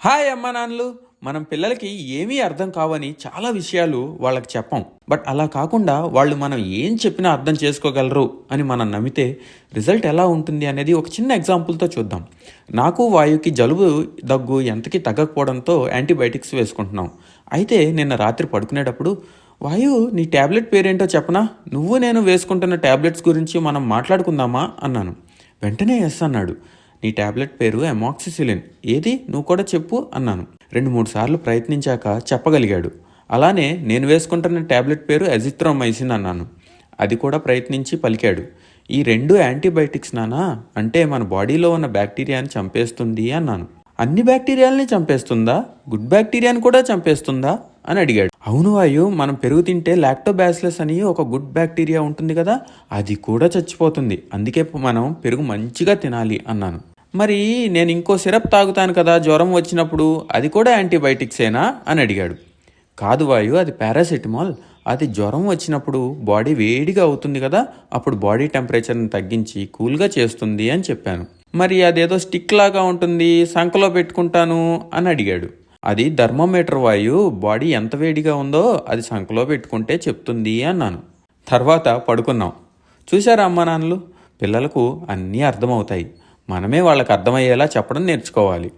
Hi అమ్మా నాన్నలు. మనం పిల్లలకి ఏమీ అర్థం కావని చాలా విషయాలు వాళ్ళకి చెప్పం. బట్ అలా కాకుండా వాళ్ళు మనం ఏం చెప్పినా అర్థం చేసుకోగలరు అని మనం నమ్మితే రిజల్ట్ ఎలా ఉంటుంది అనేది ఒక చిన్న ఎగ్జాంపుల్తో చూద్దాం. నాకు వాయుకి జలుబు దగ్గు ఎంతకి తగ్గకపోవడంతో యాంటీబయాటిక్స్ వేసుకుంటున్నాం. అయితే నిన్న రాత్రి పడుకునేటప్పుడు, వాయు నీ ట్యాబ్లెట్ పేరేంటో చెప్పనా, నువ్వు నేను వేసుకుంటున్న ట్యాబ్లెట్స్ గురించి మనం మాట్లాడుకుందామా అన్నాను. వెంటనే ఎస్ అన్నాడు. నీ ట్యాబ్లెట్ పేరు అమాక్సిసిలిన్, ఏది నువ్వు కూడా చెప్పు అన్నాను. 2-3 సార్లు ప్రయత్నించాక చెప్పగలిగాడు. అలానే నేను వేసుకుంటున్న ట్యాబ్లెట్ పేరు అజిత్రోమైసిన్ అన్నాను. అది కూడా ప్రయత్నించి పలికాడు. ఈ 2 యాంటీబయాటిక్స్ నానా, అంటే మన బాడీలో ఉన్న బ్యాక్టీరియాని చంపేస్తుంది అన్నాను. అన్ని బ్యాక్టీరియాలని చంపేస్తుందా, గుడ్ బ్యాక్టీరియాని కూడా చంపేస్తుందా అని అడిగాడు. అవును వాయు, మనం పెరుగు తింటే లాక్టోబాసిల్లస్ అని ఒక గుడ్ బ్యాక్టీరియా ఉంటుంది కదా, అది కూడా చచ్చిపోతుంది. అందుకే మనం పెరుగు మంచిగా తినాలి అన్నాను. మరి నేను ఇంకో సిరప్ తాగుతాను కదా జ్వరం వచ్చినప్పుడు, అది కూడా యాంటీబయాటిక్సేనా అని అడిగాడు. కాదు వాయు, అది పారాసెటమాల్. అది జ్వరం వచ్చినప్పుడు బాడీ వేడిగా అవుతుంది కదా, అప్పుడు బాడీ టెంపరేచర్ని తగ్గించి కూల్గా చేస్తుంది అని చెప్పాను. మరి అదేదో స్టిక్ లాగా ఉంటుంది, సంకలో పెట్టుకుంటాను అని అడిగాడు. అది థర్మోమీటర్ వాయు, బాడీ ఎంత వేడిగా ఉందో అది సంకలో పెట్టుకుంటే చెప్తుంది అన్నాను. తర్వాత పడుకున్నాం. చూశారా అమ్మా నాన్నలు, పిల్లలకు అన్నీ అర్థమవుతాయి. మనమే వాళ్ళకి అర్థమయ్యేలా చెప్పడం నేర్చుకోవాలి.